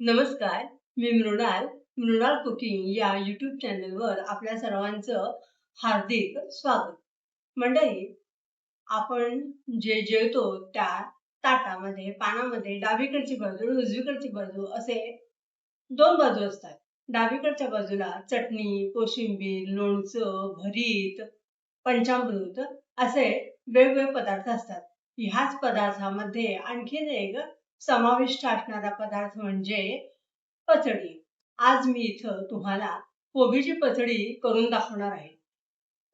नमस्कार, मी मृणाल कुकिंग या यूट्यूब चॅनलवर आपल्या सर्वांचं हार्दिक स्वागत. मंडळी, आपण जे जेवतो त्या ताटामध्ये, पानामध्ये डावीकडची बाजू आणि उजवीकडची बाजू असे दोन बाजू असतात. डावीकडच्या बाजूला चटणी, कोशिंबीर, लोणचं, भरीत, पंचामृत असे वेगवेगळे पदार्थ असतात. ह्याच पदार्थामध्ये आणखीन एक समाविष्ट असणारा पदार्थ म्हणजे पचडी. आज मी इथं तुम्हाला कोबीची पचडी करून दाखवणार आहे.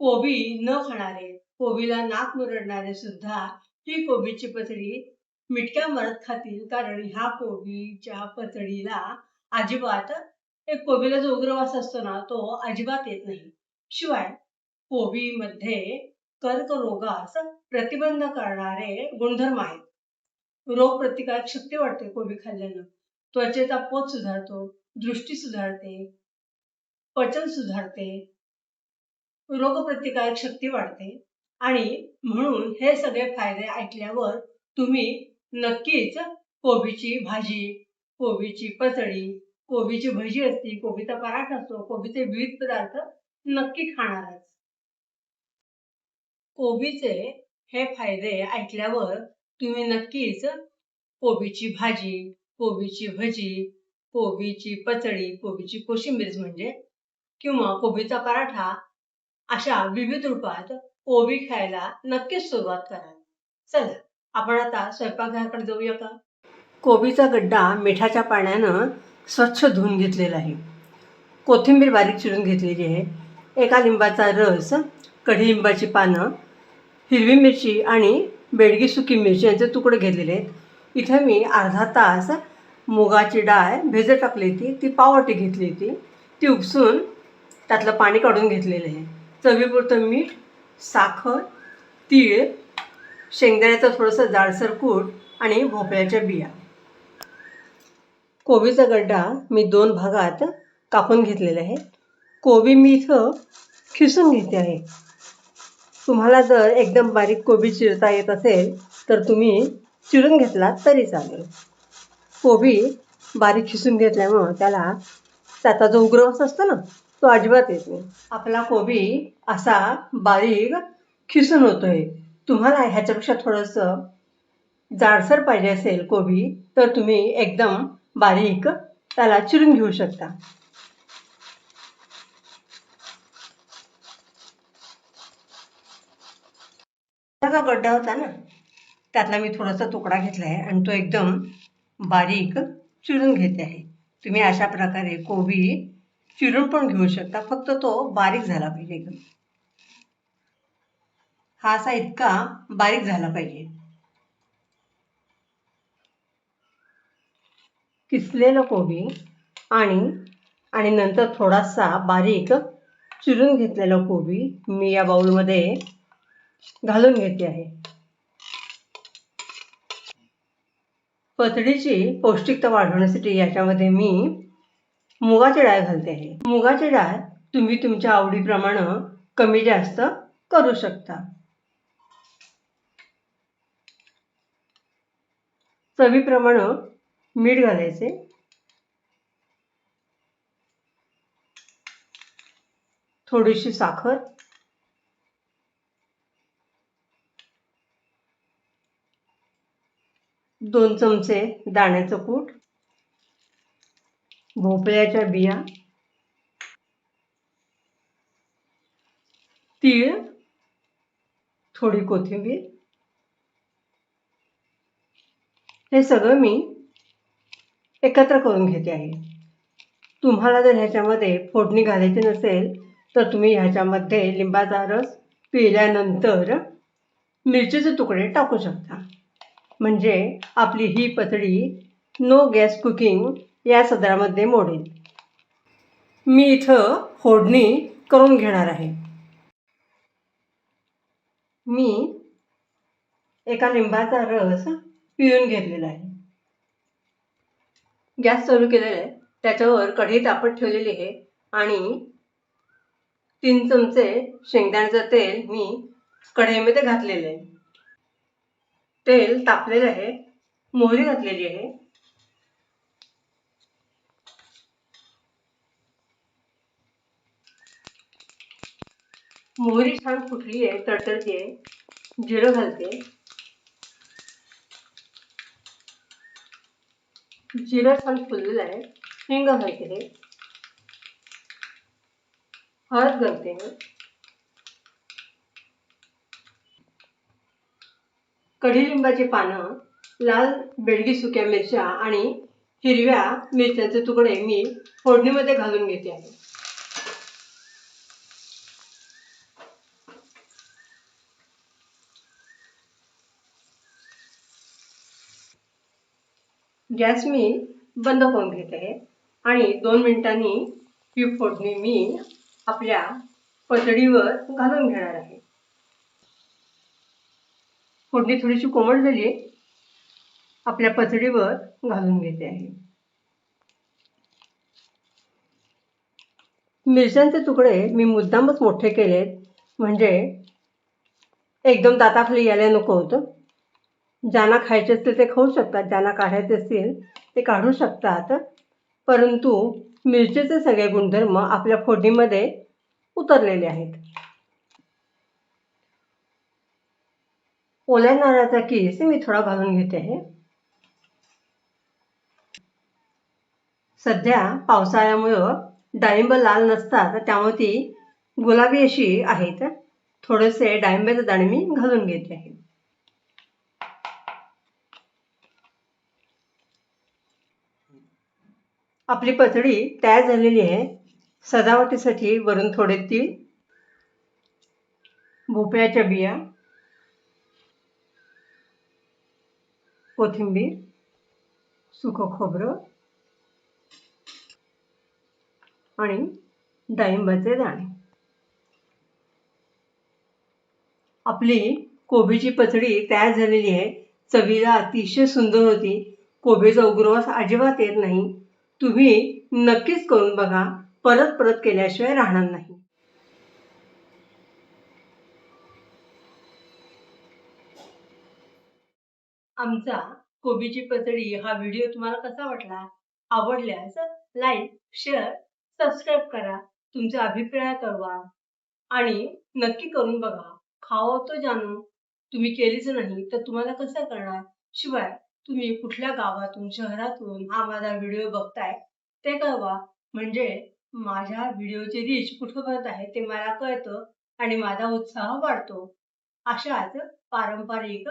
कोबी न खाणारे, कोबीला नाक मुरडणारे सुद्धा ही कोबीची पचडी मिटक्या मारत खातील, कारण ह्या कोबीच्या पचडीला अजिबात एक कोबीला जो उग्रवास असतो ना तो अजिबात येत नाही. शिवाय कोबीमध्ये कर्करोगास प्रतिबंध करणारे गुणधर्म आहेत. रोगप्रतिकारक शक्ती वाढते कोबी खाल्ल्यानं. त्वचेचा पोत सुधारतो, दृष्टी सुधारते, पचन सुधारते, रोगप्रतिकारक शक्ती वाढते आणि म्हणून हे सगळे फायदे ऐकल्यावर तुम्ही नक्कीच कोबीची भाजी, कोबीची पचडी, कोबीची भजी असते, कोबीचा पराठा असतो, कोबीचे विविध पदार्थ नक्की खाणारच. कोबीचे हे फायदे ऐकल्यावर तुम्ही नक्कीच कोबीची भाजी, कोबीची भजी, कोबीची पचडी, कोबीची कोशिंबीर म्हणजे किंवा कोबीचा पराठा अशा विविध रूपात कोबी खायला नक्कीच सुरुवात करा. चला, आपण आता स्वयंपाकघराकडे जाऊया का? कोबीचा गड्डा मिठाच्या पाण्यानं स्वच्छ धुवून घेतलेला आहे. कोथिंबीर बारीक चिरून घेतलेली आहे. एका लिंबाचा रस, कढीलिंबाची पानं, हिरवी मिरची आणि बेडगी सुकी मिरची यांचे तुकडे घेतलेले आहेत. इथं मी अर्धा तास मुगाची डाळ भिजत टाकली होती, ती पाववाटी घेतली होती, ती उपसून त्यातलं पाणी काढून घेतलेलं आहे. चवीपुरतं मीठ, साखर, तीळ, शेंगदाण्याचं थोडंसं जाडसर कूट आणि भोपळ्याच्या बिया. कोबीचा गड्डा मी 2 भागात कापून घेतलेला आहे. कोबी मी इथं खिसून घेते आहे. तुम्हाला जर एकदम बारीक कोबी चिरता येत असेल तर तुम्ही चिरून घेतला तरी चालेल. कोबी बारीक खिसून घेतल्यामुळं त्याचा जो उग्रवास असतो ना तो अजिबात येत नाही. आपला कोबी असा बारीक खिसून होतोय. तुम्हाला ह्याच्यापेक्षा थोडंसं जाडसर पाहिजे असेल कोबी तर तुम्ही एकदम बारीक त्याला चिरून घेऊ शकता. जो गड्डा होता ना त्यातला मी थोडासा तुकडा घेतला आहे आणि तो एकदम बारीक चिरून घेते आहे. तुम्ही अशा प्रकारे कोबी चिरून पण घेऊ शकता, फक्त तो बारीक झाला पाहिजे. एकदम हा असा इतका बारीक झाला पाहिजे. किसलेलं कोबी आणि नंतर थोडासा बारीक चिरून घेतलेला कोबी मी या बाउलमध्ये घालून घेते आहे. पचडीची पौष्टिकता वाढवण्यासाठी याच्यामध्ये मी मुगाची डाळ घालते आहे. मुगाची डाळ तुम्ही तुमच्या आवडीप्रमाणे कमी जास्त करू शकता. चवीप्रमाणे मीठ घालायचे, थोडीशी साखर, दोन चमचे दाण्याचं कूट, भोपळ्याच्या बिया, तीळ, थोडी कोथिंबीर, हे सगळं मी एकत्र करून घेते आहे. तुम्हाला जर ह्याच्यामध्ये फोडणी घालायची नसेल तर तुम्ही ह्याच्यामध्ये लिंबाचा रस पिल्यानंतर मिरचीचे तुकडे टाकू शकता. म्हणजे आपली ही पचडी नो गॅस कुकिंग या सदरामध्ये मोडेल. मी इथं फोडणी करून घेणार आहे. मी एका लिंबाचा रस पिळून घेतलेला आहे. गॅस चालू केलेला आहे, त्याच्यावर कढई तापत ठेवलेली आहे आणि 3 चमचे शेंगदाण्याचं तेल मी कढईमध्ये घातलेलं आहे. तेल तापलेलं आहे, मोहरी घातलेली आहे, मोहरी छान फुटली आहे, तडतडते. जिरं घालते. जिरं छान फुललेलं आहे. हिंग घालते. हळद घालते. कडुलिंबाची पानं, लाल बेडगी सुक्या मिरच्या आणि हिरव्या मिरच्याचे तुकडे मी फोडणीमध्ये घालून घेते आहे. गॅस मी बंद करून घेते आहे आणि 2 मिनिटांनी ही फोडणी मी आपल्या पतडीवर घालून घेणार आहे. फोडणी थोडीशी कोमट झाली, आपल्या पतडीवर घालून घेते आहे. मिरच्यांचे तुकडे मी मुद्दामच मोठे केलेत, म्हणजे एकदम दाताखाली यायला नको होतं. ज्यांना खायचे असतील ते खाऊ शकतात, ज्यांना काढायचे असतील ते काढू शकतात, परंतु मिरचीचे सगळे गुणधर्म आपल्या फोडणीमध्ये उतरलेले आहेत. ओल्या नारळाचा किस मी थोडा घालून घेते आहे. सध्या पावसाळ्यामुळं डाळिंब लाल नसतात, त्यामुळे ती गुलाबी अशी आहेत. थोडेसे डाळिंबाचे दाणे मी घालून घेते आहे. आपली पचडी तयार झालेली आहे. सजावटीसाठी वरून थोडे तीळ, भोपळ्याच्या बिया, कोथिंबीर, सुकं खोबरं आणि डाळिंबाचे दाणे. आपली कोबीची पचडी तयार झालेली आहे. चवीला अतिशय सुंदर होती. कोबीचा उग्रवास अजिबात येत नाही. तुम्ही नक्कीच करून बघा, परत परत केल्याशिवाय राहणार नाही. आमचा कोबीची पचडी हा व्हिडिओ तुम्हाला कसा वाटला? आवडल्यास लाईक, शेअर, सबस्क्राईब करा. तुमचे अभिप्राय कळवा आणि नक्की करून बघा. खाओ तो जानो. तुम्ही केलीच नाही तर तुम्हाला कसं कळणार? शिवाय तुम्ही कुठल्या गावातून, शहरातून हा माझा व्हिडिओ बघताय ते कळवा. म्हणजे माझ्या व्हिडिओची रीच कुठपर्यंत आहे ते मला कळतं आणि माझा उत्साह वाढतो. अशाच पारंपरिक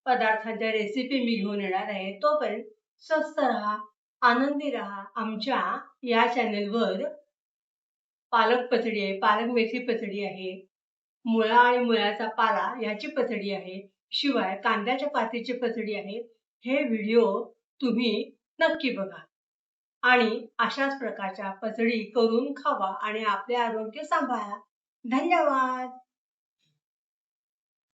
पदार्थांच्या रेसिपी मी घेऊन येणार आहे. तोपर्यंत स्वस्थ राहा, आनंदी राहा. आमच्या या चॅनेलवर पालक पचडी आहे, पालक मेथी पचडी आहे, मुळा आणि मुळ्याचा पाला याची पचडी आहे, शिवाय कांद्याच्या पातीची पचडी आहे. हे व्हिडिओ तुम्ही नक्की बघा आणि अशाच प्रकारच्या पचडी करून खावा आणि आपले आरोग्य सांभाळा. धन्यवाद.